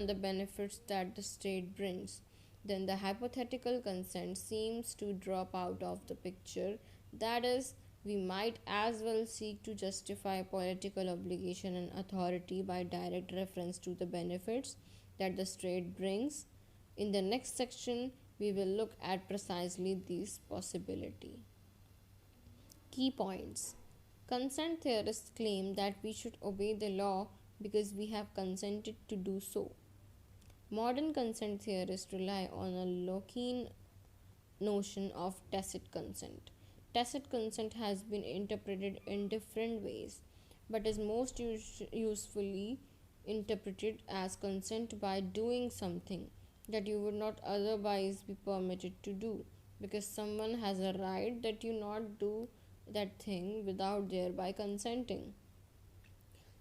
and the benefits that the state brings, then the hypothetical consent seems to drop out of the picture. That is, we might as well seek to justify political obligation and authority by direct reference to the benefits that the state brings. In the next section, we will look at precisely this possibility. Key points. Consent theorists claim that we should obey the law because we have consented to do so. Modern consent theorists rely on a Lockean notion of tacit consent. Tacit consent has been interpreted in different ways, but is most usefully interpreted as consent by doing something that you would not otherwise be permitted to do, because someone has a right that you not do that thing without thereby consenting.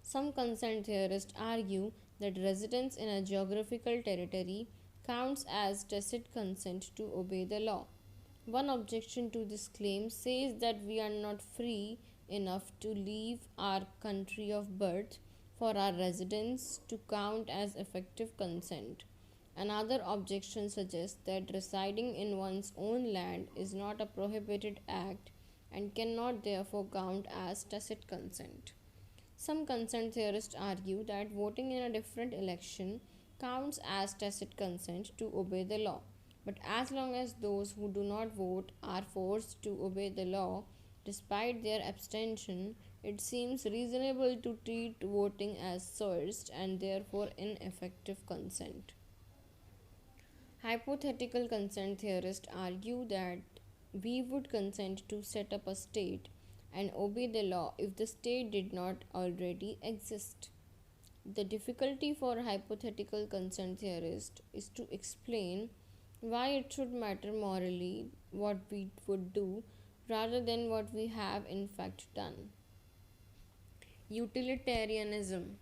Some consent theorists argue that residence in a geographical territory counts as tacit consent to obey the law. One objection to this claim says that we are not free enough to leave our country of birth for our residence to count as effective consent. Another objection suggests that residing in one's own land is not a prohibited act and cannot therefore count as tacit consent. Some consent theorists argue that voting in a different election counts as tacit consent to obey the law. But as long as those who do not vote are forced to obey the law despite their abstention, it seems reasonable to treat voting as coerced and therefore ineffective consent. Hypothetical consent theorists argue that we would consent to set up a state and obey the law if the state did not already exist. The difficulty for hypothetical consent theorists is to explain why it should matter morally what we would do rather than what we have in fact done. Utilitarianism.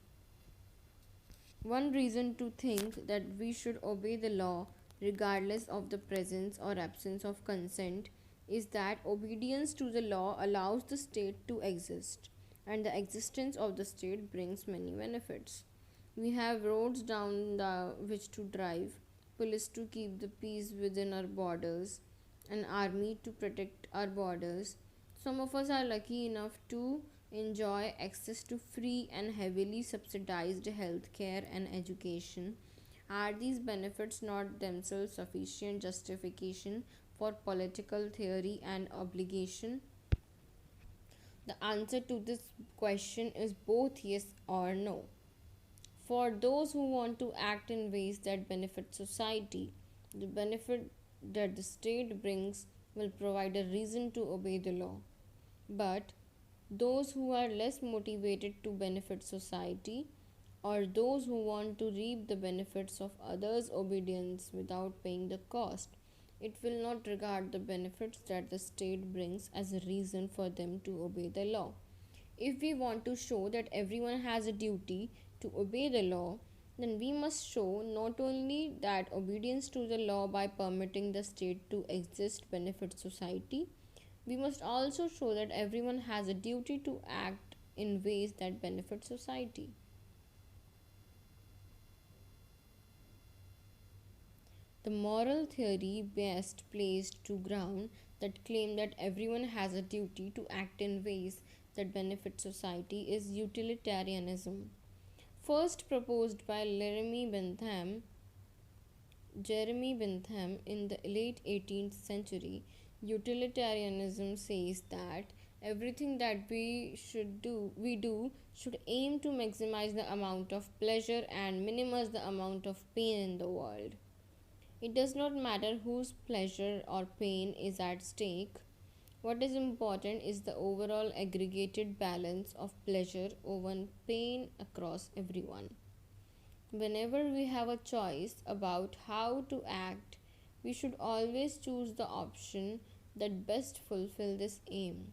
One reason to think that we should obey the law regardless of the presence or absence of consent is that obedience to the law allows the state to exist, and the existence of the state brings many benefits. We have roads down the which to drive, police to keep the peace within our borders, an army to protect our borders. Some of us are lucky enough to enjoy access to free and heavily subsidized health care and education. Are these benefits not themselves sufficient justification for political theory and obligation? The answer to this question is both yes or no. For those who want to act in ways that benefit society, the benefit that the state brings will provide a reason to obey the law. But those who are less motivated to benefit society, or those who want to reap the benefits of others' obedience without paying the cost, it will not regard the benefits that the state brings as a reason for them to obey the law. If we want to show that everyone has a duty to obey the law, then we must show not only that obedience to the law by permitting the state to exist benefits society, we must also show that everyone has a duty to act in ways that benefit society. The moral theory best placed to ground that claim that everyone has a duty to act in ways that benefit society is utilitarianism. First proposed by Jeremy Bentham in the late 18th century, utilitarianism says that everything that we do should aim to maximize the amount of pleasure and minimize the amount of pain in the world. It does not matter whose pleasure or pain is at stake. What is important is the overall aggregated balance of pleasure over pain across everyone. Whenever we have a choice about how to act, we should always choose the option that best fulfill this aim.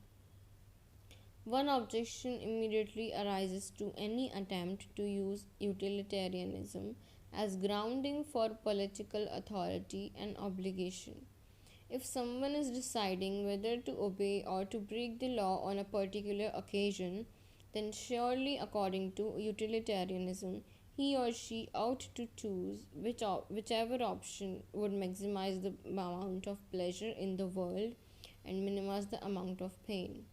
One objection immediately arises to any attempt to use utilitarianism as grounding for political authority and obligation. If someone is deciding whether to obey or to break the law on a particular occasion, then surely, according to utilitarianism, he or she ought to choose whichever option would maximize the amount of pleasure in the world and minimize the amount of pain.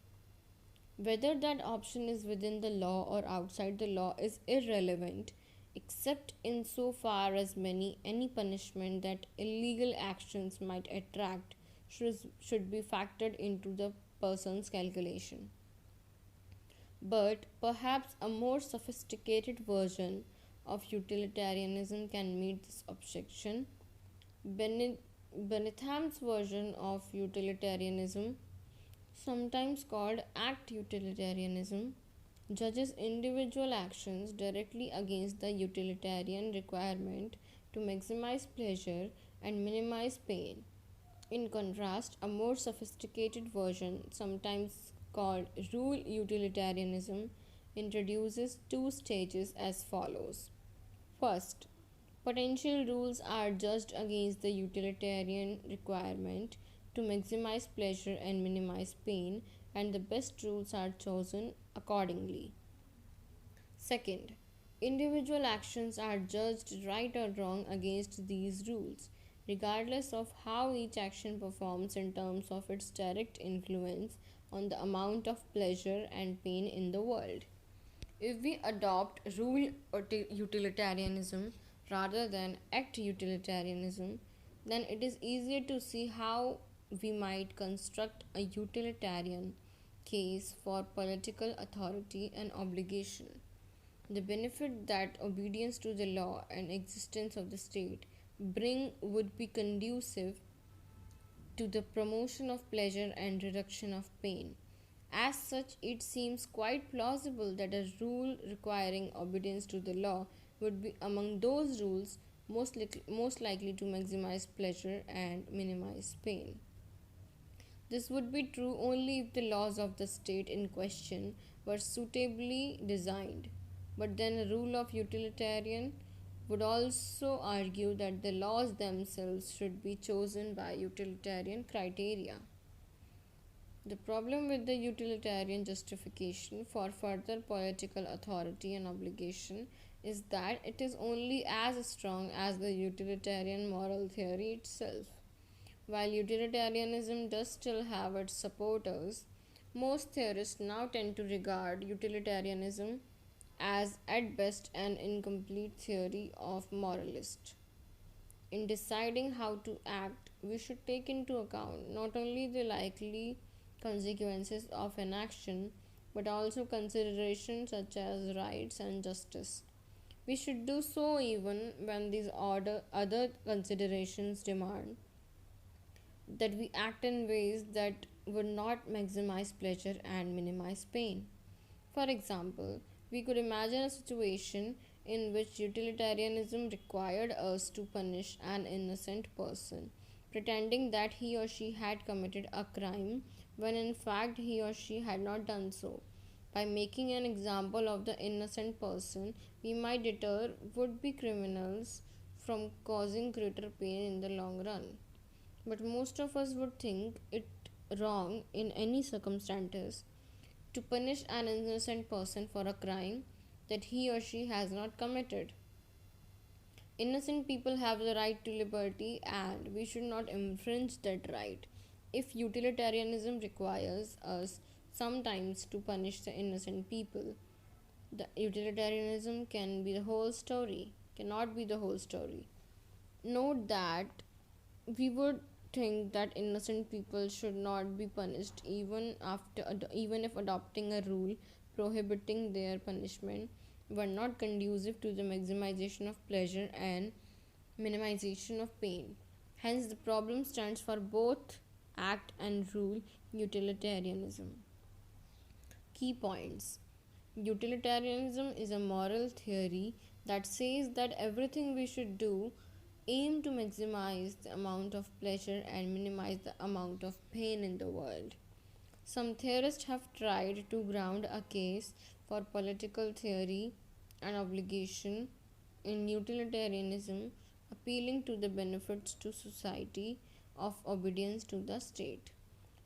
Whether that option is within the law or outside the law is irrelevant, except insofar as any punishment that illegal actions might attract should be factored into the person's calculation. But perhaps a more sophisticated version of utilitarianism can meet this objection. Bennetham's version of utilitarianism, sometimes called act utilitarianism, judges individual actions directly against the utilitarian requirement to maximize pleasure and minimize pain. In contrast, a more sophisticated version, sometimes called rule utilitarianism, introduces two stages as follows. First, potential rules are judged against the utilitarian requirement to maximize pleasure and minimize pain, and the best rules are chosen accordingly. Second, individual actions are judged right or wrong against these rules, regardless of how each action performs in terms of its direct influence on the amount of pleasure and pain in the world. If we adopt rule utilitarianism rather than act utilitarianism, then it is easier to see how we might construct a utilitarian case for political authority and obligation. The benefit that obedience to the law and existence of the state bring would be conducive to the promotion of pleasure and reduction of pain. As such, it seems quite plausible that a rule requiring obedience to the law would be among those rules most likely to maximize pleasure and minimize pain. This would be true only if the laws of the state in question were suitably designed. But then a rule of utilitarian would also argue that the laws themselves should be chosen by utilitarian criteria. The problem with the utilitarian justification for further political authority and obligation is that it is only as strong as the utilitarian moral theory itself. While utilitarianism does still have its supporters, most theorists now tend to regard utilitarianism as at best an incomplete theory of moralists. In deciding how to act, we should take into account not only the likely consequences of an action but also considerations such as rights and justice. We should do so even when these other considerations demand that we act in ways that would not maximize pleasure and minimize pain. For example, we could imagine a situation in which utilitarianism required us to punish an innocent person, pretending that he or she had committed a crime when in fact he or she had not done so. By making an example of the innocent person, we might deter would be criminals from causing greater pain in the long run. But most of us would think it wrong in any circumstances to punish an innocent person for a crime that he or she has not committed. Innocent people have the right to liberty and we should not infringe that right. If utilitarianism requires us sometimes to punish the innocent people, the utilitarianism cannot be the whole story. Note that we would think that innocent people should not be punished even if adopting a rule prohibiting their punishment were not conducive to the maximization of pleasure and minimization of pain. Hence, the problem stands for both act and rule utilitarianism. Key points: utilitarianism is a moral theory that says that everything we should do aim to maximize the amount of pleasure and minimize the amount of pain in the world. Some theorists have tried to ground a case for political theory and obligation in utilitarianism, appealing to the benefits to society of obedience to the state.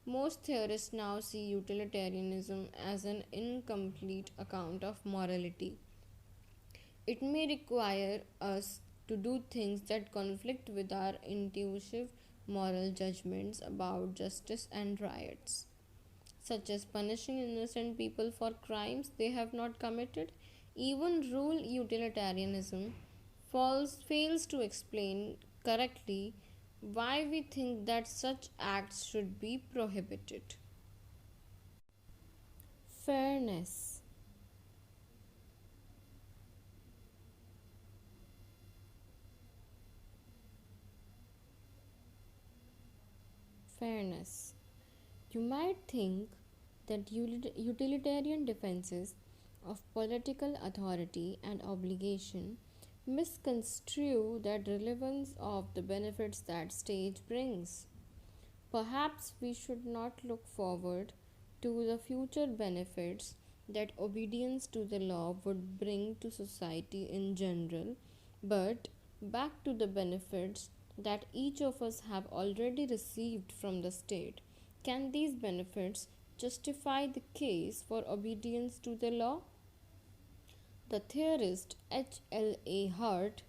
Most theorists now see utilitarianism as an incomplete account of morality. It may require us to do things that conflict with our intuitive moral judgments about justice and rights, such as punishing innocent people for crimes they have not committed. Even rule utilitarianism fails to explain correctly why we think that such acts should be prohibited. Fairness. Fairness. You might think that utilitarian defenses of political authority and obligation misconstrue that relevance of the benefits that state brings. Perhaps we should not look forward to the future benefits that obedience to the law would bring to society in general, but back to the benefits that each of us have already received from the state. Can these benefits justify the case for obedience to the law? The theorist H.L.A. Hart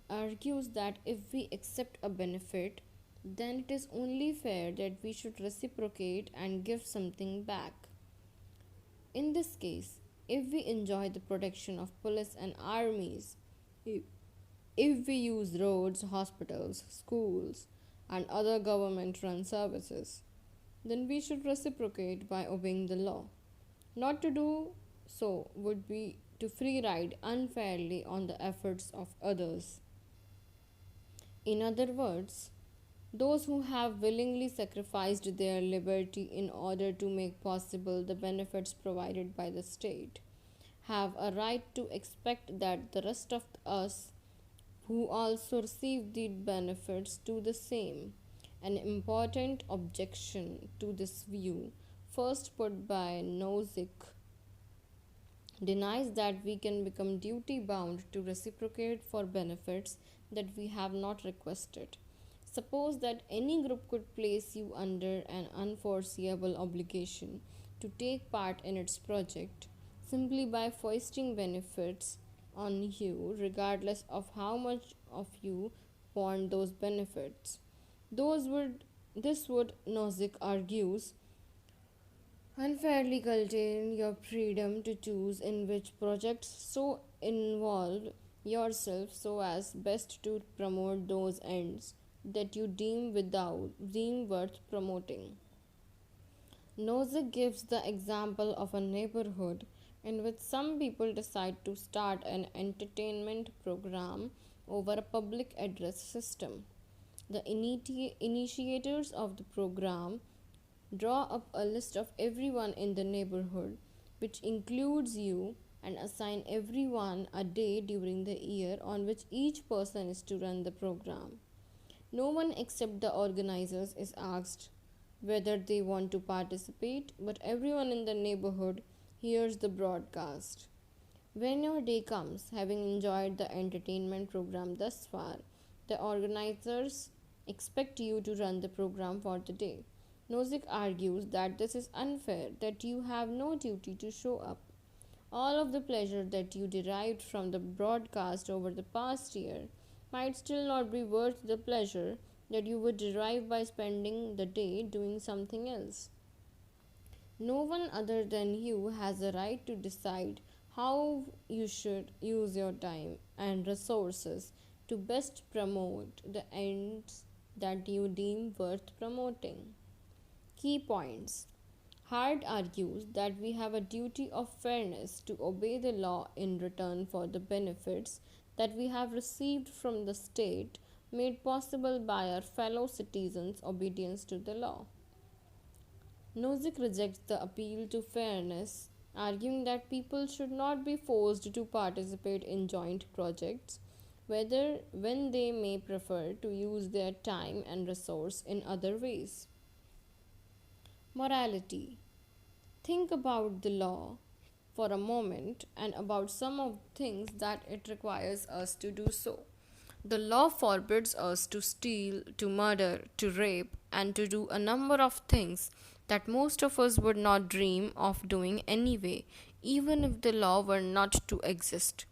argues that if we accept a benefit, then it is only fair that we should reciprocate and give something back. In this case, if we enjoy the protection of police and armies, if if we use roads, hospitals, schools, and other government run services, then we should reciprocate by obeying the law. Not to do so would be to free ride unfairly on the efforts of others. In other words, those who have willingly sacrificed their liberty in order to make possible the benefits provided by the state have a right to expect that the rest of us who also receive the benefits do the same. An important objection to this view, first put by Nozick, denies that we can become duty bound to reciprocate for benefits that we have not requested. Suppose that any group could place you under an unforeseeable obligation to take part in its project simply by foisting benefits on you, regardless of how much of you want those benefits. This would, Nozick argues, unfairly curtail your freedom to choose in which projects so involve yourself so as best to promote those ends that you deem worth promoting. Nozick gives the example of a neighborhood in which some people decide to start an entertainment program over a public address system. The initiators of the program draw up a list of everyone in the neighborhood, which includes you, and assign everyone a day during the year on which each person is to run the program. No one except the organizers is asked whether they want to participate, but everyone in the neighborhood hears the broadcast. When your day comes, having enjoyed the entertainment program thus far, the organizers expect you to run the program for the day. Nozick argues that this is unfair, that you have no duty to show up. All of the pleasure that you derived from the broadcast over the past year might still not be worth the pleasure that you would derive by spending the day doing something else. No one other than you has a right to decide how you should use your time and resources to best promote the ends that you deem worth promoting. Key points. Hart argues that we have a duty of fairness to obey the law in return for the benefits that we have received from the state made possible by our fellow citizens' obedience to the law. Nozick rejects the appeal to fairness, arguing that people should not be forced to participate in joint projects, whether when they may prefer to use their time and resource in other ways. Morality. Think about the law for a moment and about some of the things that it requires us to do so. The law forbids us to steal, to murder, to rape, and to do a number of things that most of us would not dream of doing anyway, even if the law were not to exist.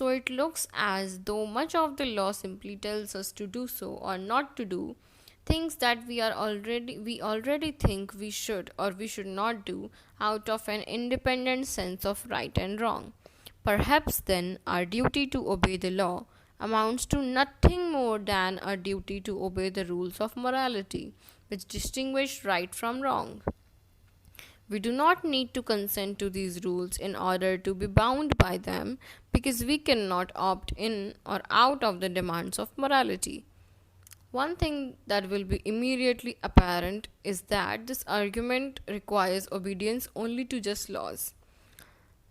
So it looks as though much of the law simply tells us to do so or not to do things that we already think we should or we should not do out of an independent sense of right and wrong. Perhaps then our duty to obey the law amounts to nothing more than a duty to obey the rules of morality, which distinguish right from wrong. We do not need to consent to these rules in order to be bound by them because we cannot opt in or out of the demands of morality. One thing that will be immediately apparent is that this argument requires obedience only to just laws.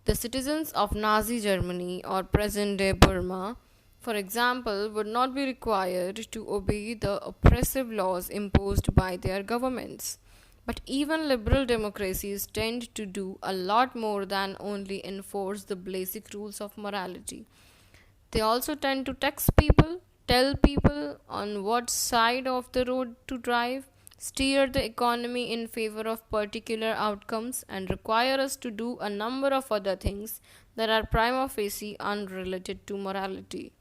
The citizens of Nazi Germany or present day Burma, for example, would not be required to obey the oppressive laws imposed by their governments. But even liberal democracies tend to do a lot more than only enforce the basic rules of morality. They also tend to tax people, tell people on what side of the road to drive, steer the economy in favor of particular outcomes, and require us to do a number of other things that are prima facie unrelated to morality.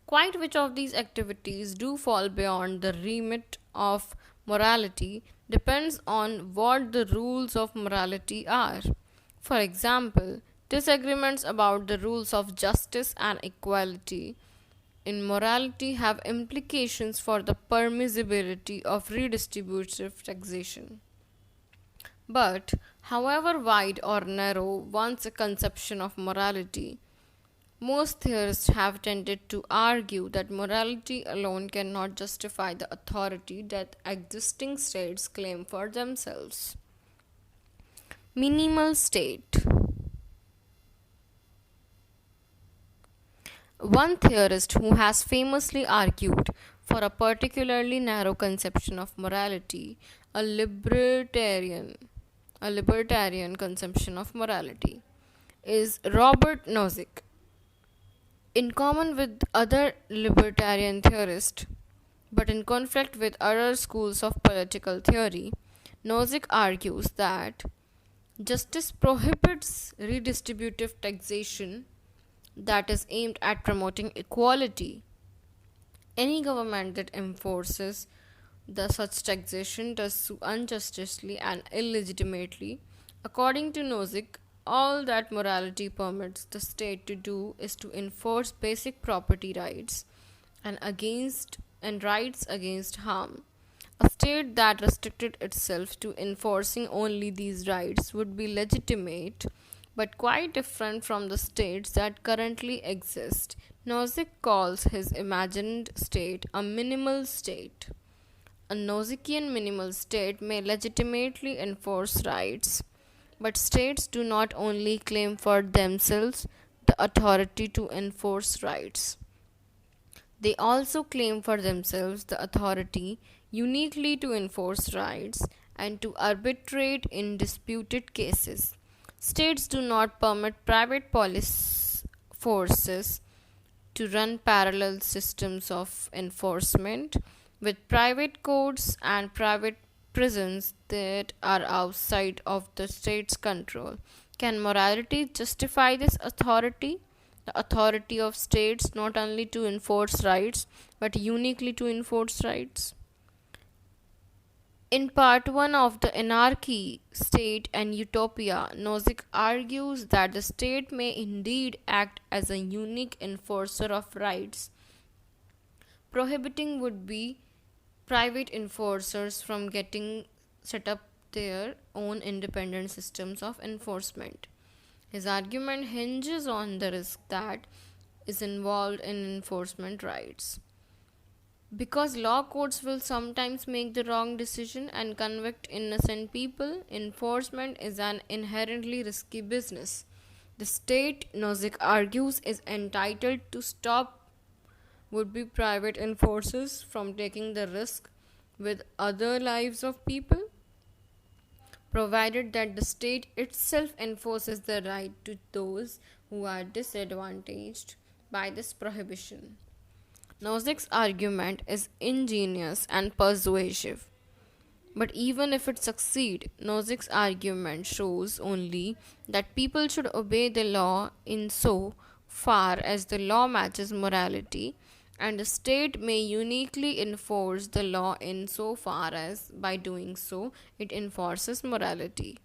Quite which of these activities do fall beyond the remit of morality depends on what the rules of morality are. For example, disagreements about the rules of justice and equality in morality have implications for the permissibility of redistributive taxation. But, however wide or narrow one's conception of morality, most theorists have tended to argue that morality alone cannot justify the authority that existing states claim for themselves. Minimal state. One theorist who has famously argued for a particularly narrow conception of morality, a libertarian, a libertarian conception of morality, is Robert Nozick. In common with other libertarian theorists, but in conflict with other schools of political theory, Nozick argues that justice prohibits redistributive taxation that is aimed at promoting equality. Any government that enforces the such taxation does so unjustly and illegitimately. According to Nozick, all that morality permits the state to do is to enforce basic property rights and rights against harm. A state that restricted itself to enforcing only these rights would be legitimate but quite different from the states that currently exist. Nozick calls his imagined state a minimal state. A Nozickian minimal state may legitimately enforce rights, but states do not only claim for themselves the authority to enforce rights, they also claim for themselves the authority uniquely to enforce rights and to arbitrate in disputed cases. States do not permit private police forces to run parallel systems of enforcement with private courts and private prisons that are outside of the state's control. Can morality justify this authority? The authority of states not only to enforce rights but uniquely to enforce rights? In part 1 of The Anarchy, State and Utopia, Nozick argues that the state may indeed act as a unique enforcer of rights. Prohibiting would be private enforcers from getting set up their own independent systems of enforcement. His argument hinges on the risk that is involved in enforcement rights. Because law courts will sometimes make the wrong decision and convict innocent people, enforcement is an inherently risky business. The state, Nozick argues, is entitled to stop would-be private enforcers from taking the risk with other lives of people, provided that the state itself enforces the right to those who are disadvantaged by this prohibition. Nozick's argument is ingenious and persuasive. But even if it succeeds, Nozick's argument shows only that people should obey the law in so far as the law matches morality, and the state may uniquely enforce the law in so far as, by doing so, it enforces morality.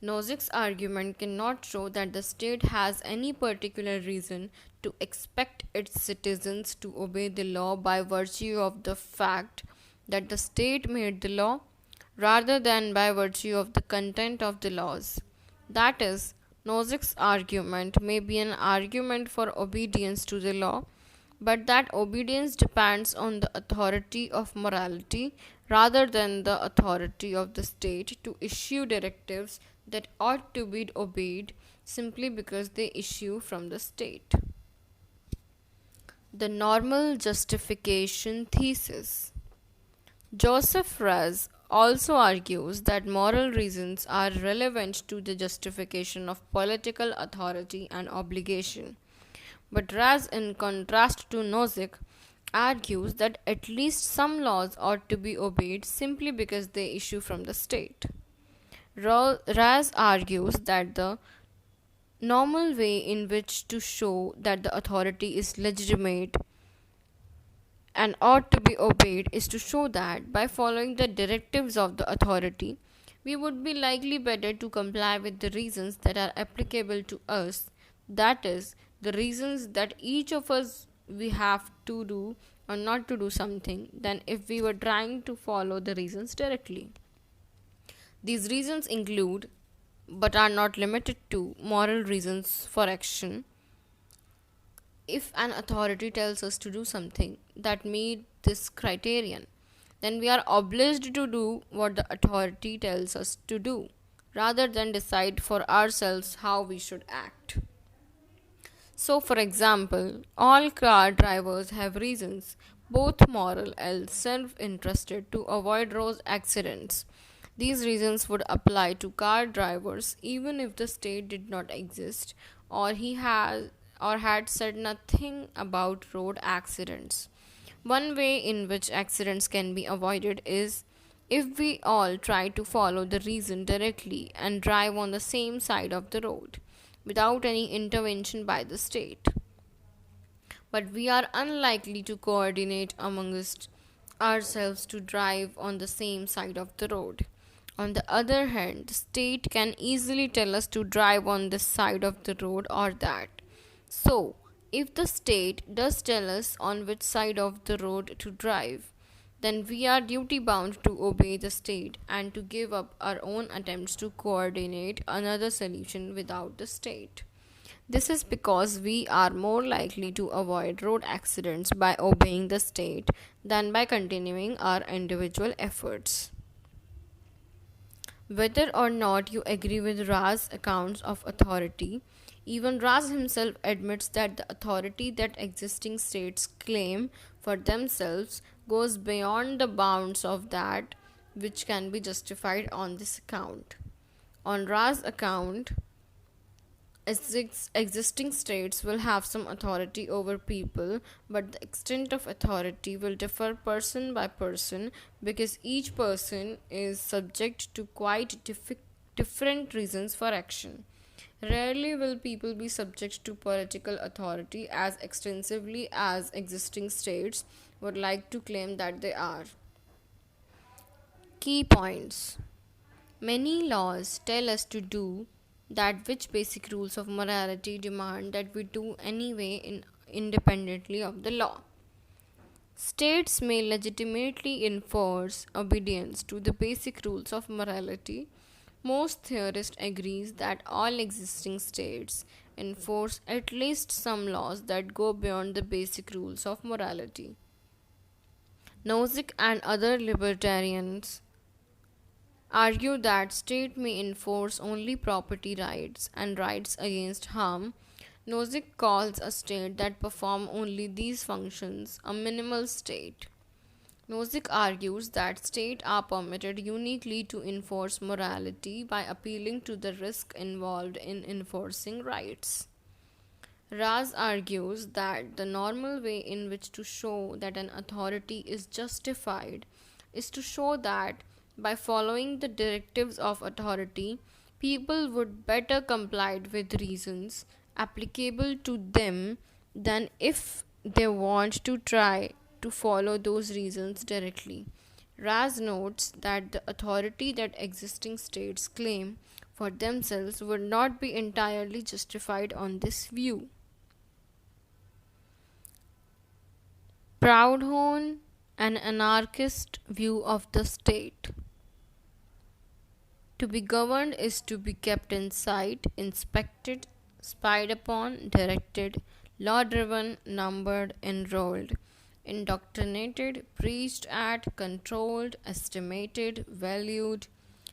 Nozick's argument cannot show that the state has any particular reason to expect its citizens to obey the law by virtue of the fact that the state made the law, rather than by virtue of the content of the laws. That is, Nozick's argument may be an argument for obedience to the law, but that obedience depends on the authority of morality rather than the authority of the state to issue directives that ought to be obeyed simply because they issue from the state. The normal justification thesis. Joseph Raz also argues that moral reasons are relevant to the justification of political authority and obligation. But Raz, in contrast to Nozick, argues that at least some laws ought to be obeyed simply because they issue from the state. Raz argues that the normal way in which to show that the authority is legitimate and ought to be obeyed is to show that by following the directives of the authority, we would be likely better to comply with the reasons that are applicable to us, that is, the reasons that each of us we have to do or not to do something, than if we were trying to follow the reasons directly. These reasons include, but are not limited to, moral reasons for action. If an authority tells us to do something that meets this criterion, then we are obliged to do what the authority tells us to do, rather than decide for ourselves how we should act. So, for example, all car drivers have reasons, both moral and self interested, to avoid road accidents. These reasons would apply to car drivers even if the state did not exist or he has or had said nothing about road accidents. One way in which accidents can be avoided is if we all try to follow the reason directly and drive on the same side of the road without any intervention by the state. But we are unlikely to coordinate amongst ourselves to drive on the same side of the road. On the other hand, the state can easily tell us to drive on this side of the road or that. So, if the state does tell us on which side of the road to drive, then we are duty bound to obey the state and to give up our own attempts to coordinate another solution without the state. This is because we are more likely to avoid road accidents by obeying the state than by continuing our individual efforts. Whether or not you agree with Ra's accounts of authority, even Raz himself admits that the authority that existing states claim for themselves goes beyond the bounds of that which can be justified on this account. On Ra's account, existing states will have some authority over people, but the extent of authority will differ person by person because each person is subject to quite different reasons for action. Rarely will people be subject to political authority as extensively as existing states would like to claim that they are. Key points. Many laws tell us to do that which basic rules of morality demand that we do anyway independently of the law. States may legitimately enforce obedience to the basic rules of morality. Most theorists agree that all existing states enforce at least some laws that go beyond the basic rules of morality. Nozick and other libertarians argue that state may enforce only property rights and rights against harm. Nozick calls a state that perform only these functions a minimal state. Nozick argues that states are permitted uniquely to enforce morality by appealing to the risk involved in enforcing rights. Raz argues that the normal way in which to show that an authority is justified is to show that by following the directives of authority, people would better comply with reasons applicable to them than if they want to try to follow those reasons directly. Raz notes that the authority that existing states claim for themselves would not be entirely justified on this view. Proudhon, an anarchist view of the state. To be governed is to be kept in sight, inspected, spied upon, directed, law driven, numbered, enrolled, indoctrinated, preached at, controlled, estimated, valued,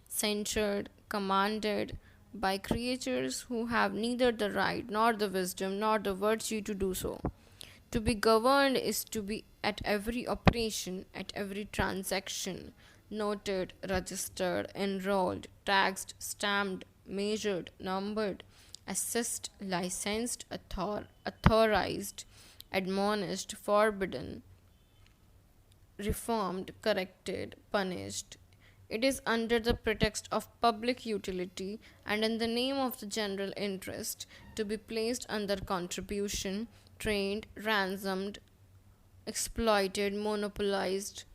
censured, commanded by creatures who have neither the right nor the wisdom nor the virtue to do so. To be governed is to be at every operation, at every transaction, noted, registered, enrolled, taxed, stamped, measured, numbered, assessed, licensed, authorized, admonished, forbidden, reformed, corrected, punished. It is under the pretext of public utility and in the name of the general interest to be placed under contribution, trained, ransomed, exploited, monopolized,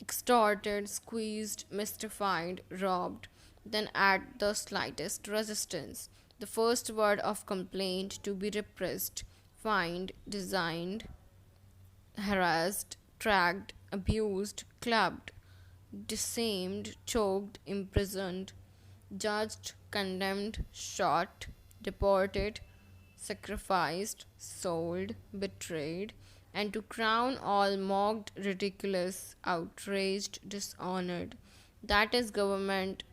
extorted, squeezed, mystified, robbed, then at the slightest resistance. The first word of complaint to be repressed, fined, designed, harassed, tracked, abused, clubbed, defamed, choked, imprisoned, judged, condemned, shot, deported, sacrificed, sold, betrayed, and to crown all mocked, ridiculous, outraged, dishonored. That is government,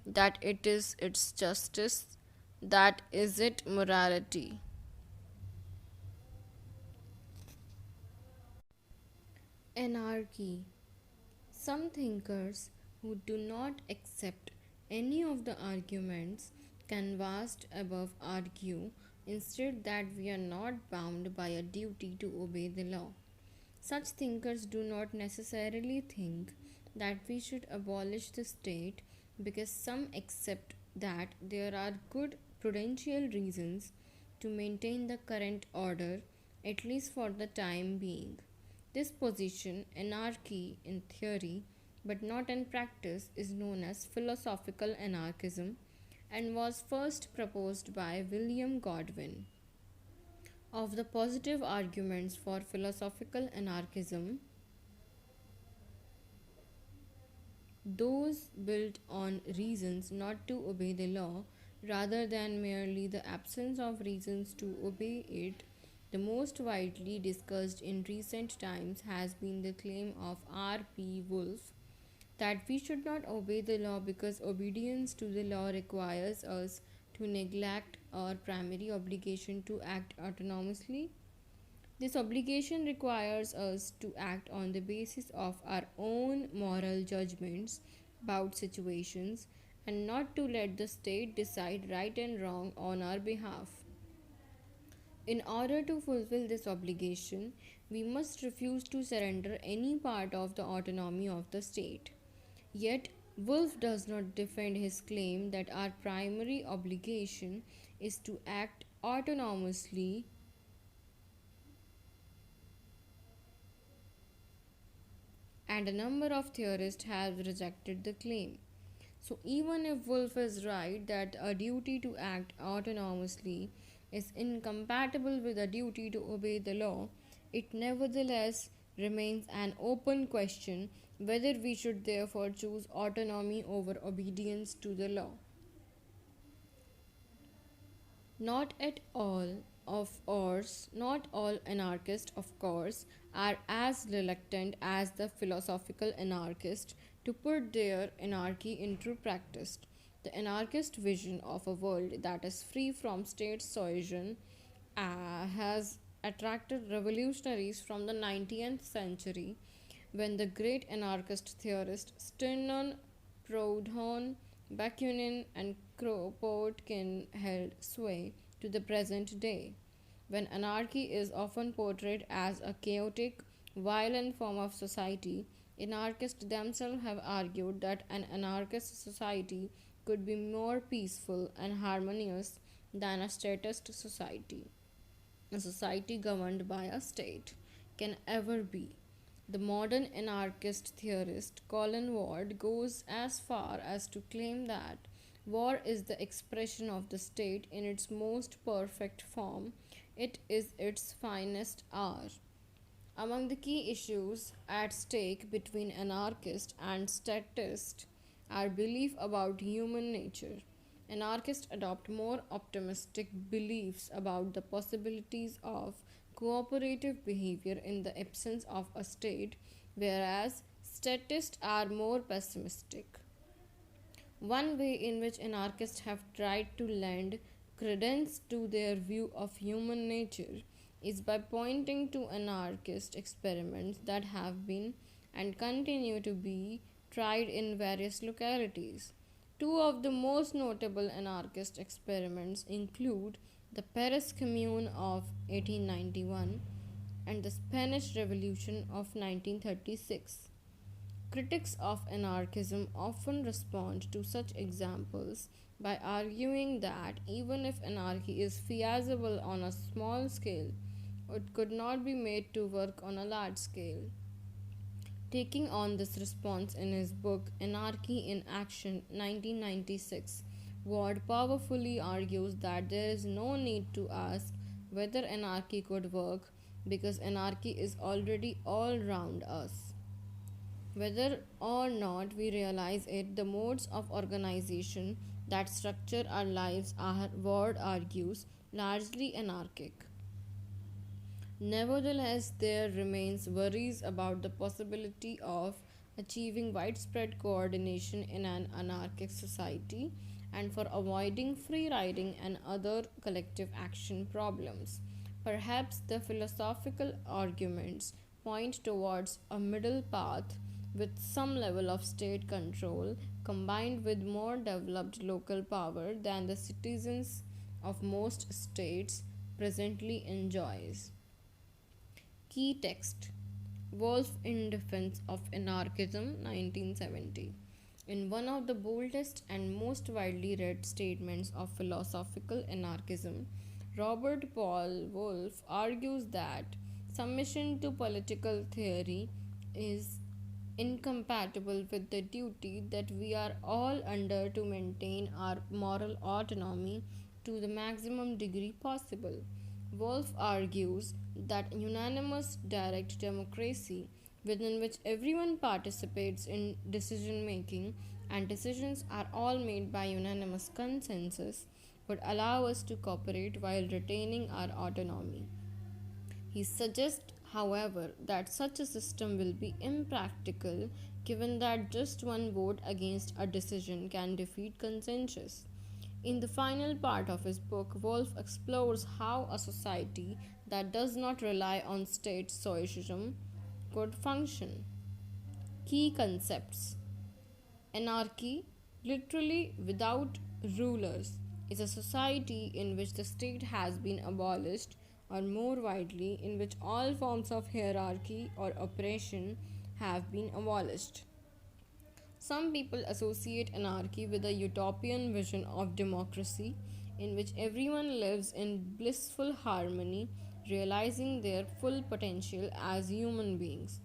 that it is its justice, that is it morality. Anarchy. Some thinkers who do not accept any of the arguments canvassed above argue instead that we are not bound by a duty to obey the law. Such thinkers do not necessarily think that we should abolish the state because some accept that there are good prudential reasons to maintain the current order, at least for the time being. This position, anarchy in theory but not in practice, is known as philosophical anarchism and was first proposed by William Godwin. Of the positive arguments for philosophical anarchism, those built on reasons not to obey the law rather than merely the absence of reasons to obey it, the most widely discussed in recent times has been the claim of R.P. Wolf that we should not obey the law because obedience to the law requires us to neglect our primary obligation to act autonomously. This obligation requires us to act on the basis of our own moral judgments about situations and not to let the state decide right and wrong on our behalf. In order to fulfill this obligation, we must refuse to surrender any part of the autonomy of the state. Yet, Wolf does not defend his claim that our primary obligation is to act autonomously, and a number of theorists have rejected the claim. So, even if Wolf is right that a duty to act autonomously is incompatible with a duty to obey the law, it nevertheless remains an open question whether we should therefore choose autonomy over obedience to the law. Not at all of course, not all anarchists, of course, are as reluctant as the philosophical anarchist to put their anarchy into practice. The anarchist vision of a world that is free from state coercion has attracted revolutionaries from the 19th century when the great anarchist theorists Stirnon, Proudhon, Bakunin, and Kropotkin held sway to the present day, when anarchy is often portrayed as a chaotic, violent form of society. Anarchists themselves have argued that an anarchist society could be more peaceful and harmonious than a statist society. A society governed by a state can ever be. The modern anarchist theorist Colin Ward goes as far as to claim that war is the expression of the state in its most perfect form. It is its finest hour. Among the key issues at stake between anarchist and statist are belief about human nature. Anarchists adopt more optimistic beliefs about the possibilities of cooperative behavior in the absence of a state, whereas statists are more pessimistic. One way in which anarchists have tried to lend credence to their view of human nature is by pointing to anarchist experiments that have been and continue to be tried in various localities. Two of the most notable anarchist experiments include the Paris Commune of 1891 and the Spanish Revolution of 1936. Critics of anarchism often respond to such examples by arguing that even if anarchy is feasible on a small scale, it could not be made to work on a large scale. Taking on this response in his book Anarchy in Action 1996, Ward powerfully argues that there is no need to ask whether anarchy could work because anarchy is already all round us. Whether or not we realize it, the modes of organization that structure our lives are, Ward argues, largely anarchic. Nevertheless, there remains worries about the possibility of achieving widespread coordination in an anarchic society and for avoiding free riding and other collective action problems. Perhaps the philosophical arguments point towards a middle path with some level of state control combined with more developed local power than the citizens of most states presently enjoys. Key text: Wolf in Defense of Anarchism 1970. In one of the boldest and most widely read statements of philosophical anarchism, Robert Paul Wolff argues that submission to political theory is incompatible with the duty that we are all under to maintain our moral autonomy to the maximum degree possible. Wolff argues that unanimous direct democracy, within which everyone participates in decision making and decisions are all made by unanimous consensus, would allow us to cooperate while retaining our autonomy. He suggests, however, that such a system will be impractical given that just one vote against a decision can defeat consensus. In the final part of his book, Wolff explores how a society that does not rely on state socialism could function. Key concepts: Anarchy, literally without rulers, is a society in which the state has been abolished, or more widely, in which all forms of hierarchy or oppression have been abolished. Some people associate anarchy with a utopian vision of democracy in which everyone lives in blissful harmony, realizing their full potential as human beings.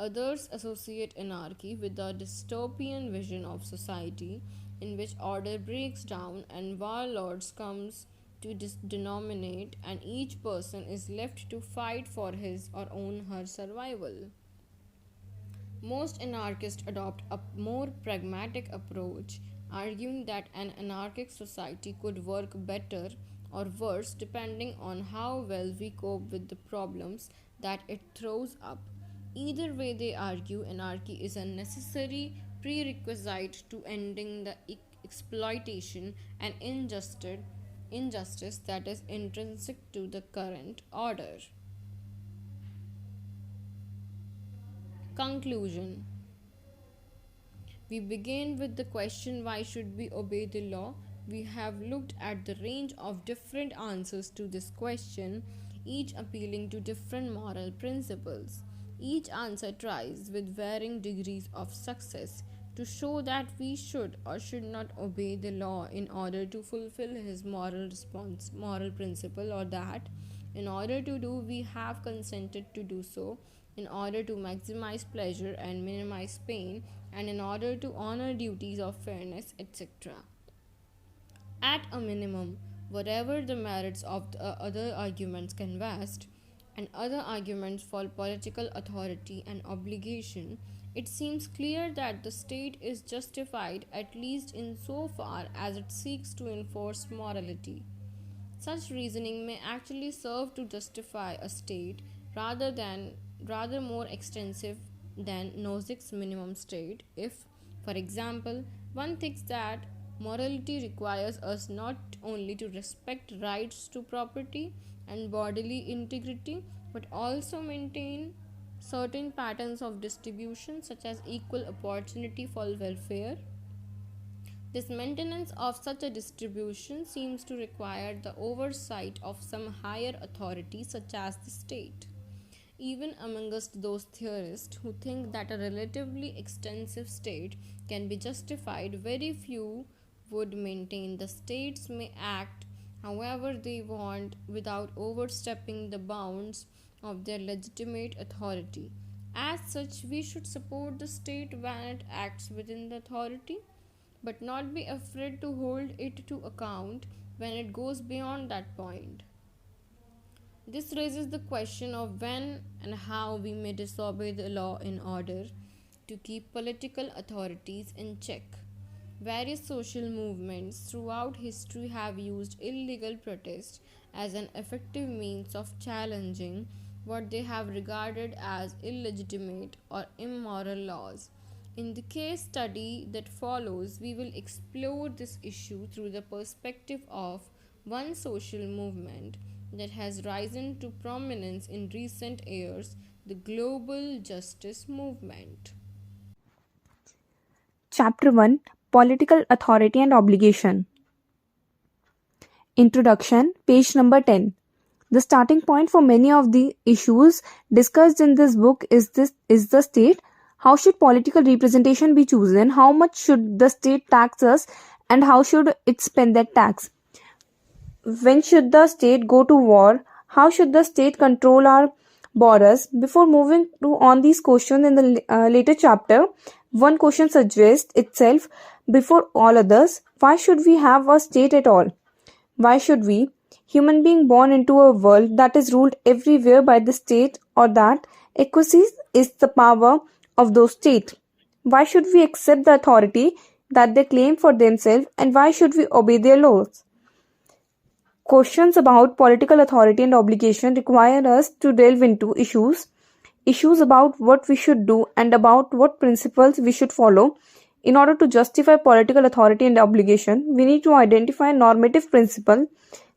Others associate anarchy with a dystopian vision of society in which order breaks down and warlords comes to dominate and each person is left to fight for his or own her survival. Most anarchists adopt a more pragmatic approach, arguing that an anarchic society could work better or worse depending on how well we cope with the problems that it throws up. Either way, they argue anarchy is a necessary prerequisite to ending the exploitation and injustice that is intrinsic to the current order. Conclusion: we begin with the question, why should we obey the law? We have looked at the range of different answers to this question, each appealing to different moral principles. Each answer tries, with varying degrees of success, to show that we should or should not obey the law in order to fulfill his moral principle, or that in order to do we have consented to do so in order to maximize pleasure and minimize pain, and in order to honor duties of fairness, etc. At a minimum, whatever the merits of the other arguments canvassed, and other arguments for political authority and obligation, it seems clear that the state is justified at least in so far as it seeks to enforce morality. Such reasoning may actually serve to justify a state rather more extensive than Nozick's minimum state if, for example, one thinks that morality requires us not only to respect rights to property and bodily integrity but also maintain certain patterns of distribution such as equal opportunity for welfare. This maintenance of such a distribution seems to require the oversight of some higher authority, such as the state. Even amongst those theorists who think that a relatively extensive state can be justified, very few would maintain the states may act however they want without overstepping the bounds of their legitimate authority. As such, we should support the state when it acts within the authority, but not be afraid to hold it to account when it goes beyond that point. This raises the question of when and how we may disobey the law in order to keep political authorities in check. Various social movements throughout history have used illegal protest as an effective means of challenging what they have regarded as illegitimate or immoral laws. In the case study that follows, we will explore this issue through the perspective of one social movement that has risen to prominence in recent years, the global justice movement. Chapter 1: Political Authority and Obligation. Introduction, page number 10. The starting point for many of the issues discussed in this book is the state. How should political representation be chosen? How much should the state tax us, and how should it spend that tax? When should the state go to war? How should the state control our borders? Before moving on these questions in the later chapter, one question suggests itself before all others: why should we have a state at all? Why should we, human being born into a world that is ruled everywhere by the state, or that acquiesces is the power of those states? Why should we accept the authority that they claim for themselves, and why should we obey their laws? Questions about political authority and obligation require us to delve into issues about what we should do and about what principles we should follow. In order to justify political authority and obligation, we need to identify normative principles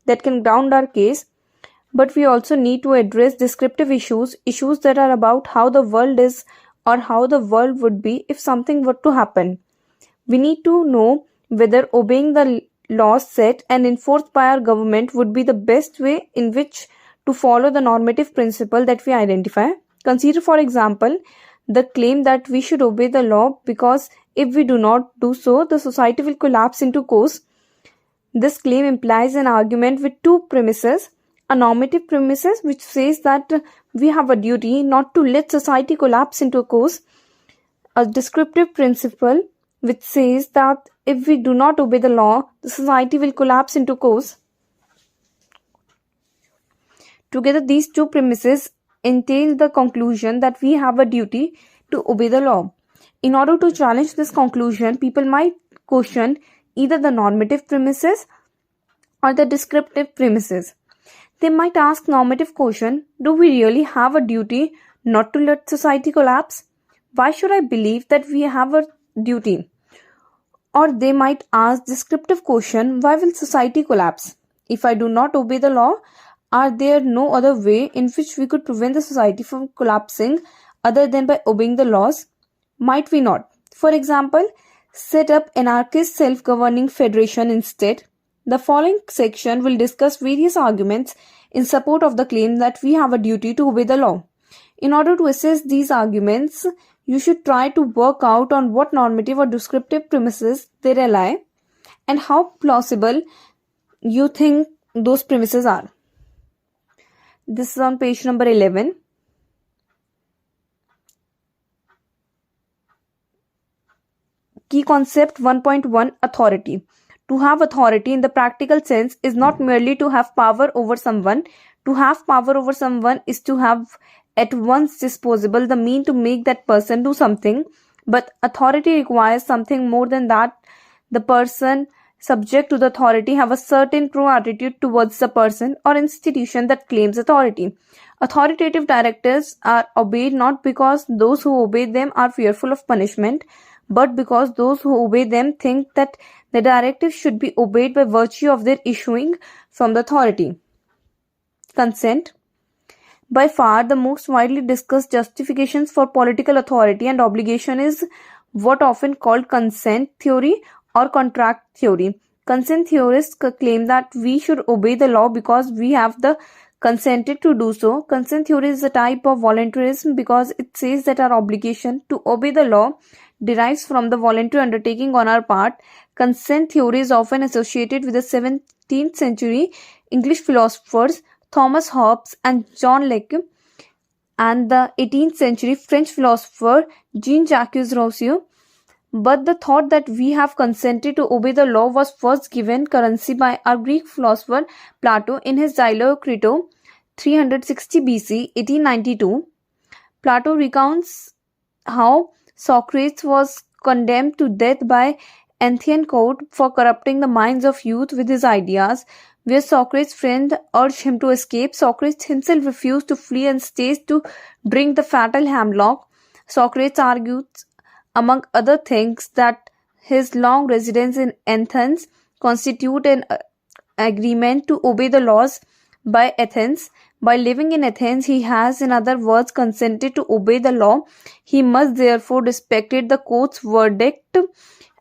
that can ground our case, but we also need to address descriptive issues that are about how the world is or how the world would be if something were to happen. We need to know whether obeying the laws set and enforced by our government would be the best way in which to follow the normative principle that we identify. Consider, for example, the claim that we should obey the law because if we do not do so, the society will collapse into chaos. This claim implies an argument with two premises: a normative premises which says that we have a duty not to let society collapse into chaos, a descriptive principle which says that if we do not obey the law, the society will collapse into chaos. Together, these two premises entail the conclusion that we have a duty to obey the law. In order to challenge this conclusion, people might question either the normative premises or the descriptive premises. They might ask normative question: do we really have a duty not to let society collapse? Why should I believe that we have a duty? Or they might ask descriptive question: why will society collapse? If I do not obey the law, are there no other way in which we could prevent the society from collapsing other than by obeying the laws? Might we not, for example, set up anarchist self-governing federation instead? The following section will discuss various arguments in support of the claim that we have a duty to obey the law. In order to assess these arguments, You should try to work out on what normative or descriptive premises they rely and how plausible you think those premises are. This is on page number 11. Key concept 1.1 Authority. To have authority in the practical sense is not merely to have power over someone. To have power over someone is to have at once disposable the mean to make that person do something. But authority requires something more than that. The person subject to the authority have a certain true attitude towards the person or institution that claims authority. Authoritative directives are obeyed not because those who obey them are fearful of punishment, but because those who obey them think that the directive should be obeyed by virtue of their issuing from the authority. Consent. By far the most widely discussed justifications for political authority and obligation is what often called consent theory or contract theory. Consent theorists claim that we should obey the law because we have the consented to do so. Consent theory is a type of voluntarism because it says that our obligation to obey the law derives from the voluntary undertaking on our part. Consent theory is often associated with the 17th century English philosophers Thomas Hobbes and John Locke and the 18th century French philosopher Jean-Jacques Rousseau. But the thought that we have consented to obey the law was first given currency by our Greek philosopher Plato in his dialogue Crito 360 BC 1892. Plato recounts how Socrates was condemned to death by Athenian court for corrupting the minds of youth with his ideas. Where Socrates' friend urged him to escape, Socrates himself refused to flee and stays to drink the fatal hemlock. Socrates argues, among other things, that his long residence in Athens constitute an agreement to obey the laws by Athens. By living in Athens, he has, in other words, consented to obey the law. He must therefore respect the court's verdict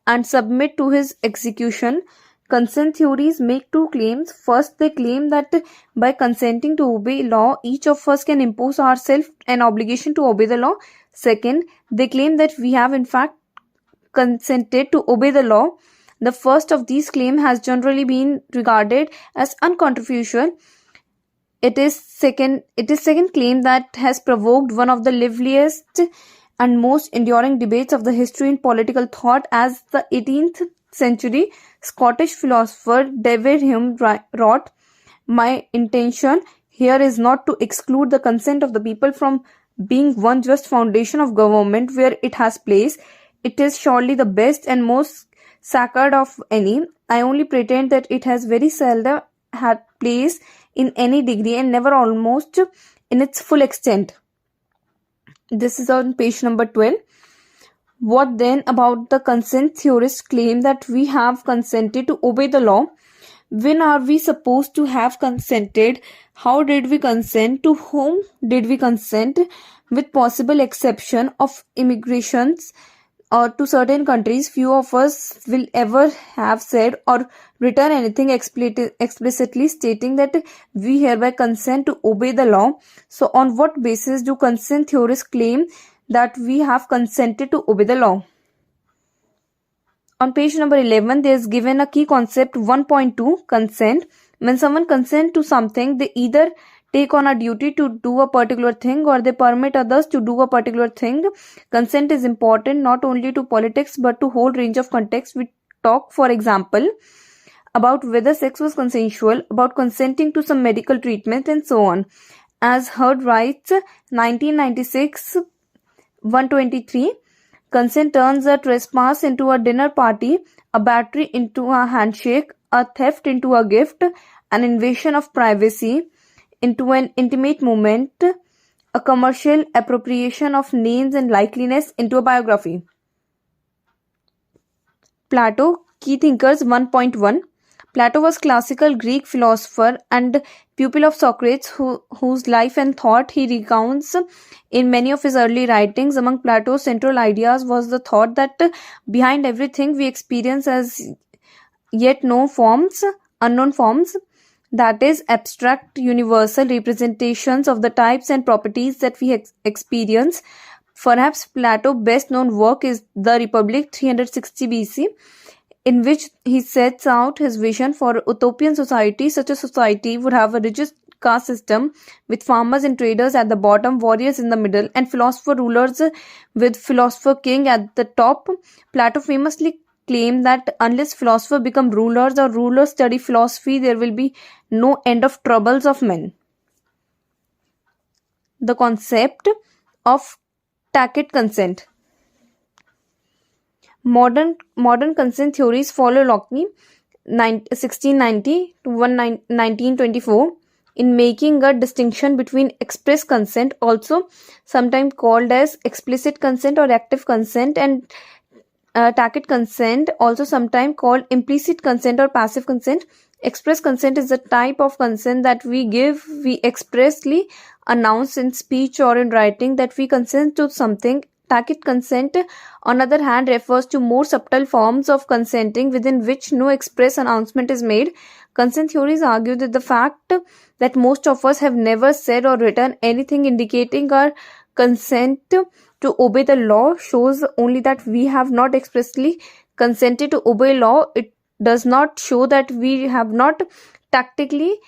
and submit to his execution. Consent theories make two claims. First, they claim that by consenting to obey law, each of us can impose ourselves an obligation to obey the law. Second, they claim that we have in fact consented to obey the law. The first of these claims has generally been regarded as uncontroversial. It is second claim that has provoked one of the liveliest and most enduring debates of the history in political thought, as the 18th century Scottish philosopher David Hume wrote, "My intention here is not to exclude the consent of the people from being one just foundation of government where it has place. It is surely the best and most sacred of any. I only pretend that it has very seldom had place in any degree and never almost in its full extent." This is on page number 12. What then about the consent theorists claim that we have consented to obey the law? When are we supposed to have consented? How did we consent? To whom did we consent? With possible exception of immigrations or to certain countries, few of us will ever have said or written anything explicitly stating that we hereby consent to obey the law. So on what basis do consent theorists claim that we have consented to obey the law? On page number 11, there is given a key concept 1.2 consent. When someone consents to something, they either take on a duty to do a particular thing or they permit others to do a particular thing. Consent is important not only to politics but to whole range of contexts. We talk, for example, about whether sex was consensual, about consenting to some medical treatment, and so on. As Heard writes, 1996, 123, consent turns a trespass into a dinner party, a battery into a handshake, a theft into a gift, an invasion of privacy into an intimate moment, a commercial appropriation of names and likeliness into a biography. Plato, Key Thinkers 1.1. Plato was classical Greek philosopher and pupil of Socrates, whose life and thought he recounts in many of his early writings. Among Plato's central ideas was the thought that behind everything we experience as yet unknown forms, that is, abstract universal representations of the types and properties that we experience, Perhaps Plato's best known work is The Republic 360 BC, in which he sets out his vision for utopian society. Such a society would have a rigid caste system with farmers and traders at the bottom, warriors in the middle, and philosopher rulers with philosopher king at the top. Plato famously claimed that unless philosophers become rulers or rulers study philosophy, there will be no end of troubles of men. The concept of tacit consent. Modern consent theories follow Locke 1690 to 1924 in making a distinction between express consent, also sometimes called as explicit consent or active consent, and tacit consent, also sometimes called implicit consent or passive consent. Express consent is the type of consent that we expressly announce in speech or in writing that we consent to something. Tacit consent, on the other hand, refers to more subtle forms of consenting within which no express announcement is made. Consent theories argue that the fact that most of us have never said or written anything indicating our consent to obey the law shows only that we have not expressly consented to obey law. It does not show that we have not tactically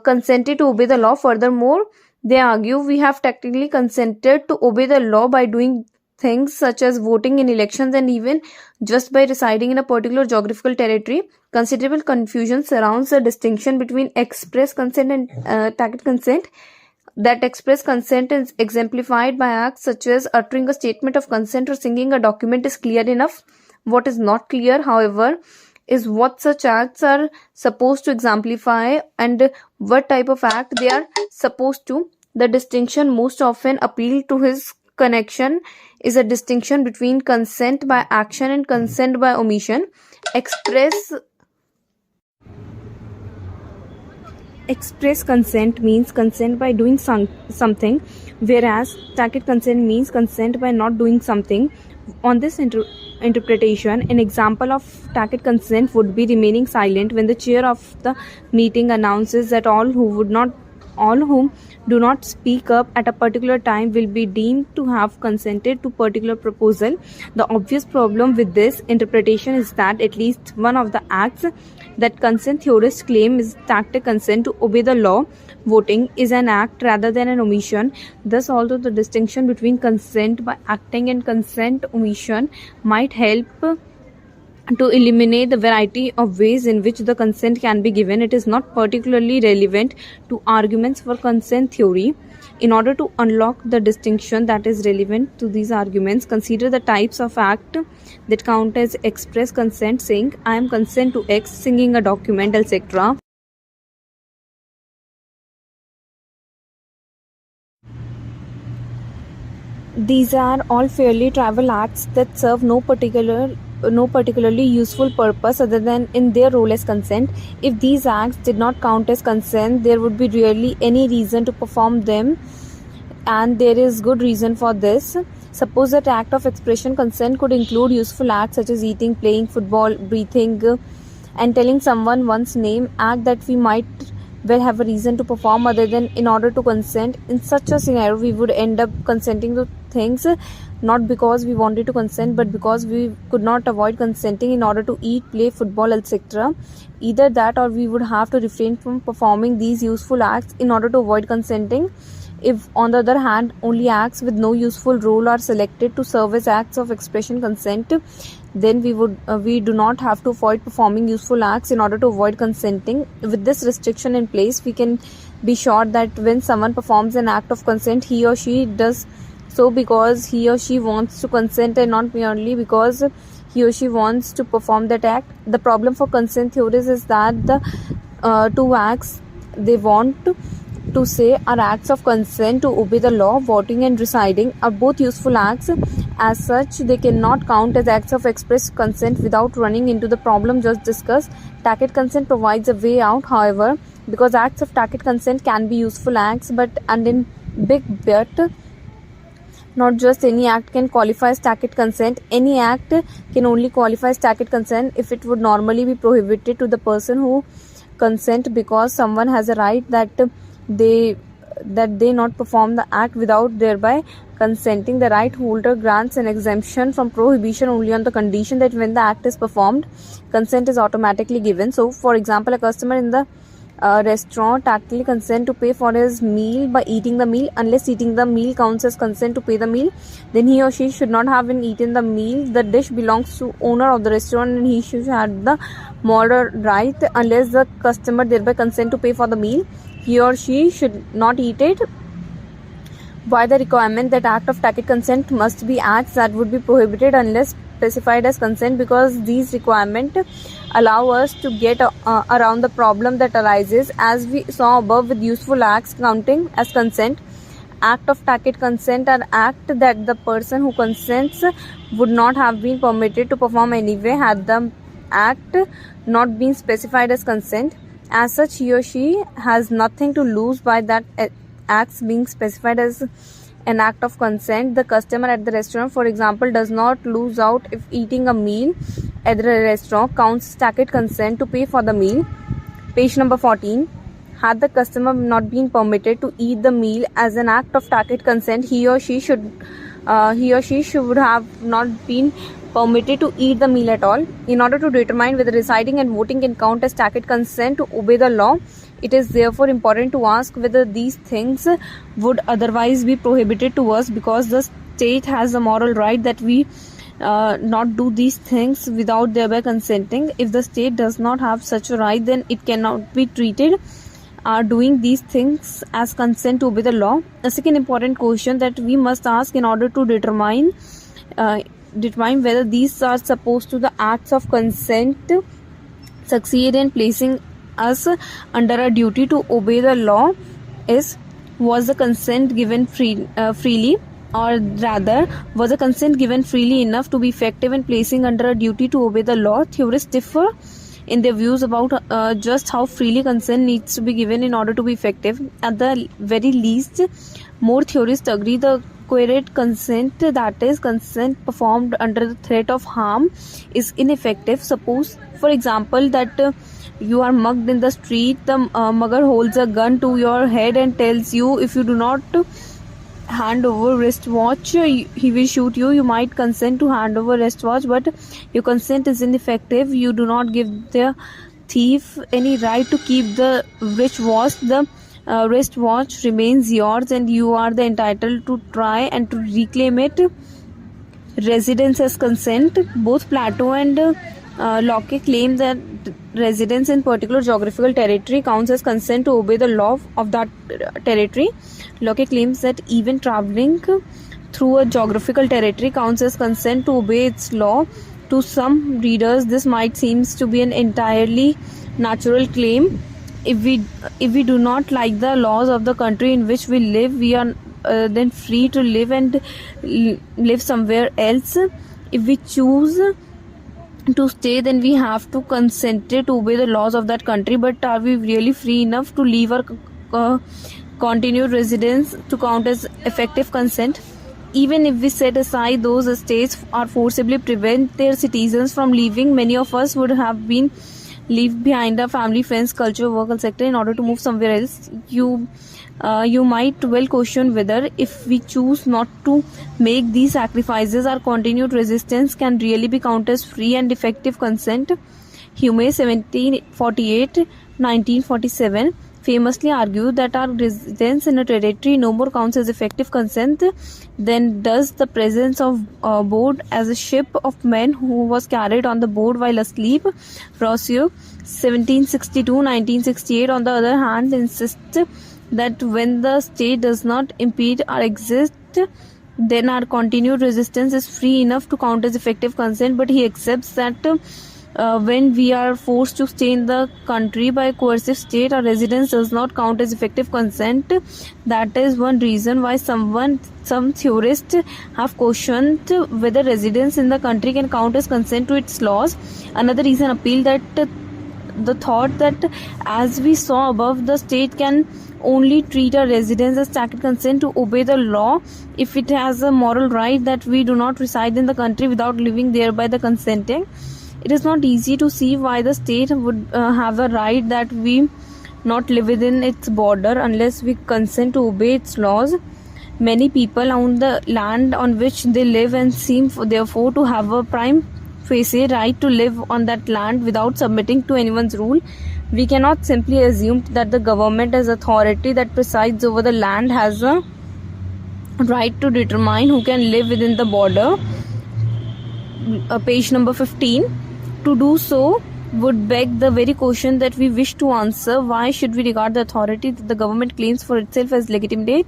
consented to obey the law. Furthermore, they argue we have tactically consented to obey the law by doing things such as voting in elections and even just by residing in a particular geographical territory. Considerable confusion surrounds the distinction between express consent and tacit consent. That express consent is exemplified by acts such as uttering a statement of consent or signing a document is clear enough. What is not clear, however, is what such acts are supposed to exemplify and what type of act they are supposed to. The distinction most often appealed to his connection is a distinction between consent by action and consent by omission. Express consent means consent by doing something, whereas tacit consent means consent by not doing something. On this interpretation, an example of tacit consent would be remaining silent when the chair of the meeting announces that all whom do not speak up at a particular time will be deemed to have consented to particular proposal. The obvious problem with this interpretation is that at least one of the acts that consent theorists claim is tacit consent to obey the law, voting, is an act rather than an omission. Thus, although the distinction between consent by acting and consent omission might help to eliminate the variety of ways in which the consent can be given, it is not particularly relevant to arguments for consent theory. In order to unlock the distinction that is relevant to these arguments, consider the types of act that count as express consent, saying I am consent to X, signing a document, etc. These are all fairly trivial acts that serve no particularly useful purpose other than in their role as consent. If these acts did not count as consent, there would be rarely any reason to perform them, and there is good reason for this. Suppose that act of expression consent could include useful acts such as eating, playing football, breathing, and telling someone one's name, act that we might well have a reason to perform other than in order to consent. In such a scenario, we would end up consenting to things not because we wanted to consent but because we could not avoid consenting in order to eat, play football, etc. Either that or we would have to refrain from performing these useful acts in order to avoid consenting. If, on the other hand, only acts with no useful role are selected to serve as acts of expression consent, then we do not have to avoid performing useful acts in order to avoid consenting. With this restriction in place, we can be sure that when someone performs an act of consent, he or she does so because he or she wants to consent and not merely because he or she wants to perform that act. The problem for consent theorists is that the two acts they want to say are acts of consent to obey the law, voting and residing, are both useful acts. As such, they cannot count as acts of express consent without running into the problem just discussed. Tacit consent provides a way out, however, because acts of tacit consent can be useful acts, but not just any act can qualify as tacit consent. Any act can only qualify as tacit consent if it would normally be prohibited to the person who consent because someone has a right that they that they not perform the act without thereby consenting. The right holder grants an exemption from prohibition only on the condition that when the act is performed, consent is automatically given. So, for example, a customer in the restaurant tactily consent to pay for his meal by eating the meal. Unless eating the meal counts as consent to pay the meal, then he or she should not have been eaten the meal. The dish belongs to owner of the restaurant and he should have the moral right. Unless the customer thereby consent to pay for the meal, he or she should not eat it. Why the requirement that act of tacit consent must be acts that would be prohibited unless specified as consent? Because these requirements allow us to get around the problem that arises, as we saw above, with useful acts counting as consent. Act of tacit consent are act that the person who consents would not have been permitted to perform anyway had the act not been specified as consent. As such, he or she has nothing to lose by that acts being specified as an act of consent. The customer at the restaurant, for example, does not lose out if eating a meal at the restaurant counts tacit consent to pay for the meal. Page number 14. Had the customer not been permitted to eat the meal as an act of tacit consent, he or she should have not been permitted to eat the meal at all. In order to determine whether deciding and voting can count as tacit consent to obey the law, it is therefore important to ask whether these things would otherwise be prohibited to us, because the state has a moral right that we not do these things without thereby consenting. If the state does not have such a right, then it cannot be treated doing these things as consent to obey the law. A second important question that we must ask in order to determine whether these are supposed to the acts of consent succeed in placing us under a duty to obey the law is, was the consent given freely, or rather, was the consent given freely enough to be effective in placing under a duty to obey the law? Theorists differ in their views about just how freely consent needs to be given in order to be effective. At the very least, more theorists agree the required consent, that is, consent performed under the threat of harm, is ineffective. Suppose, for example, that you are mugged in the street. The mugger holds a gun to your head and tells you, if you do not hand over wristwatch, he will shoot you. You might consent to hand over wristwatch, but your consent is ineffective. You do not give the thief any right to keep the wristwatch. The wristwatch remains yours and you are the entitled to try and to reclaim it. Residence as consent. Both Plato and Locke claim that residence in particular geographical territory counts as consent to obey the law of that territory. Locke claims that even traveling through a geographical territory counts as consent to obey its law. To some readers, this might seem to be an entirely natural claim. If we do not like the laws of the country in which we live, we are then free to live and live somewhere else. If we choose to stay, then we have to consent to obey the laws of that country. But are we really free enough to leave our continued residence to count as effective consent? Even if we set aside those states or forcibly prevent their citizens from leaving, many of us would have been leave behind our family, friends, culture, work, etc. in order to move somewhere else. You might well question whether, if we choose not to make these sacrifices, our continued resistance can really be counted as free and effective consent. Hume, 1748-1947, famously argued that our residence in a territory no more counts as effective consent than does the presence of board as a ship of men who was carried on the board while asleep. Rousseau, 1762-1968, on the other hand, insists that when the state does not impede or exist, then our continued resistance is free enough to count as effective consent. But he accepts that when we are forced to stay in the country by a coercive state, our residence does not count as effective consent. That is one reason why some theorists have questioned whether residence in the country can count as consent to its laws. Another reason appeal that the thought that, as we saw above, the state can only treat a residence as tacit consent to obey the law if it has a moral right that we do not reside in the country without living there by the consenting. It is not easy to see why the state would have a right that we not live within its border unless we consent to obey its laws. Many people own the land on which they live and seem therefore to have a prime facie right to live on that land without submitting to anyone's rule. We cannot simply assume that the government as authority that presides over the land has a right to determine who can live within the border. Page number 15. To do so would beg the very question that we wish to answer. Why should we regard the authority that the government claims for itself as legitimate?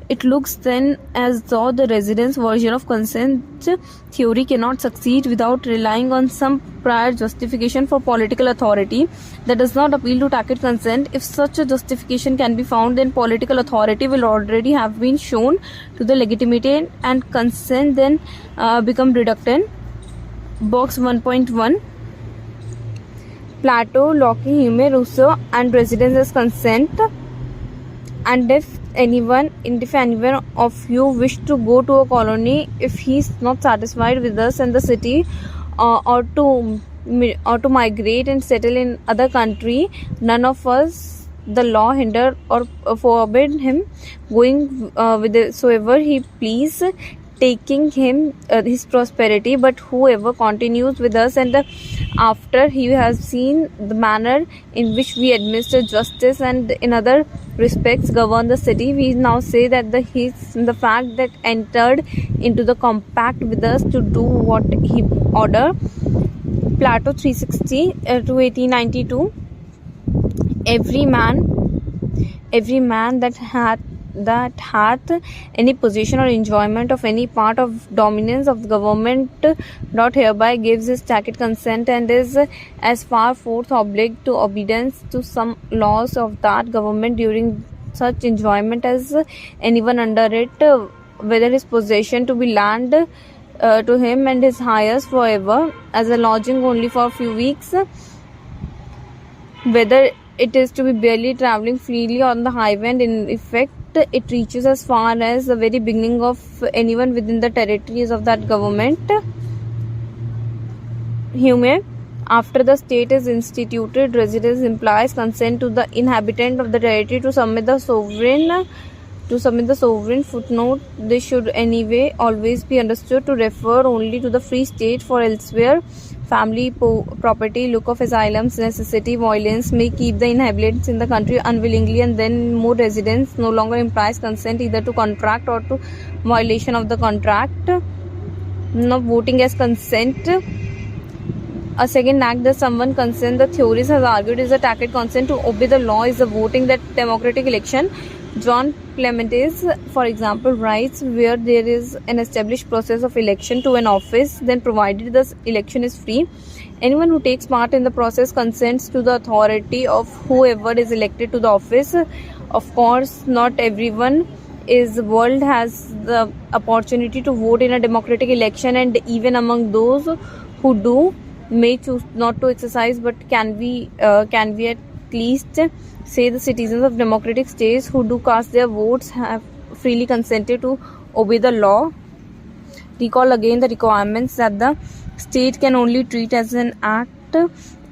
It looks then as though the residents' version of consent theory cannot succeed without relying on some prior justification for political authority that does not appeal to tacit consent. If such a justification can be found, then political authority will already have been shown to the legitimate and consent then become reductant. Box 1.1. Plato, Locke, Hume, Rousseau, and residents as consent. And if anyone of you wish to go to a colony, if he is not satisfied with us and the city, or to migrate and settle in other country, none of us the law hinder or forbid him going whithersoever he please, taking him his prosperity. But whoever continues with us and after he has seen the manner in which we administer justice and in other respects govern the city, we now say that the fact that entered into the compact with us to do what he order. Plato 360 to 1892. Every man that hath any possession or enjoyment of any part of dominance of the government not hereby gives his tacit consent and is as far forth obliged to obedience to some laws of that government during such enjoyment as anyone under it, whether his possession to be land to him and his heirs forever, as a lodging only for a few weeks, whether it is to be barely travelling freely on the highway, and in effect it reaches as far as the very beginning of anyone within the territories of that government. Hume, after the state is instituted, residence implies consent to the inhabitant of the territory to submit the sovereign. Footnote: this should anyway always be understood to refer only to the free state, for elsewhere family, property, look of asylums, necessity, violence may keep the inhabitants in the country unwillingly, and then more residence no longer implies consent either to contract or to violation of the contract. Now, voting as consent. A second act that someone consent, the theorist has argued, is a tacit consent to obey the law, is the voting that democratic election. John Clementes, for example, writes, where there is an established process of election to an office, then provided the election is free, anyone who takes part in the process consents to the authority of whoever is elected to the office. Of course, not everyone in the world has the opportunity to vote in a democratic election, and even among those who do may choose not to exercise, but can we at least say the citizens of democratic states who do cast their votes have freely consented to obey the law. Recall again the requirements that the state can only treat as an act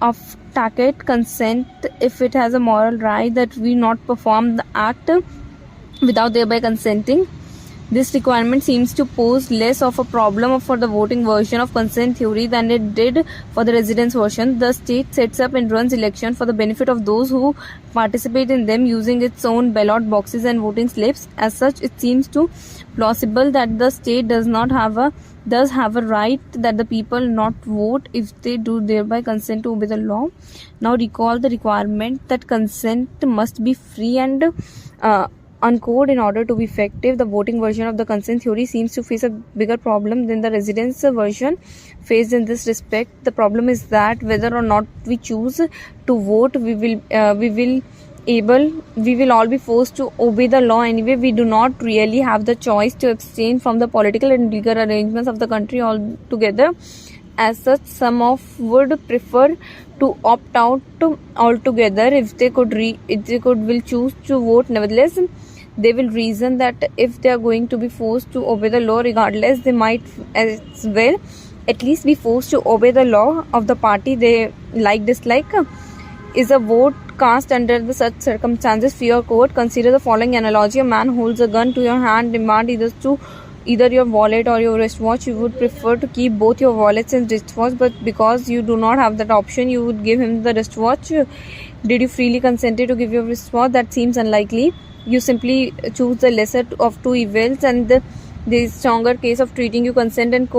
of tacit consent if it has a moral right that we not perform the act without thereby consenting. This requirement seems to pose less of a problem for the voting version of consent theory than it did for the residence version. The state sets up and runs elections for the benefit of those who participate in them using its own ballot boxes and voting slips. As such, it seems to plausible that the state does have a right that the people not vote if they do thereby consent to obey the law. Now recall the requirement that consent must be free and uncode in order to be effective. The voting version of the consent theory seems to face a bigger problem than the residence version faced in this respect. The problem is that whether or not we choose to vote, we will all be forced to obey the law anyway. We do not really have the choice to abstain from the political and legal arrangements of the country altogether. As such, some would prefer to opt out altogether if they will choose to vote. Nevertheless, they will reason that if they are going to be forced to obey the law regardless, they might as well at least be forced to obey the law of the party they dislike. is a vote cast under the such circumstances free or court? Consider the following analogy. A man holds a gun to your hand, demand either your wallet or your wristwatch. You would prefer to keep both your wallets and wristwatch, but because you do not have that option, you would give him the wristwatch. Did you freely consent to give your wristwatch? That seems unlikely. You simply choose the lesser of two evils, and the stronger case of treating you consent and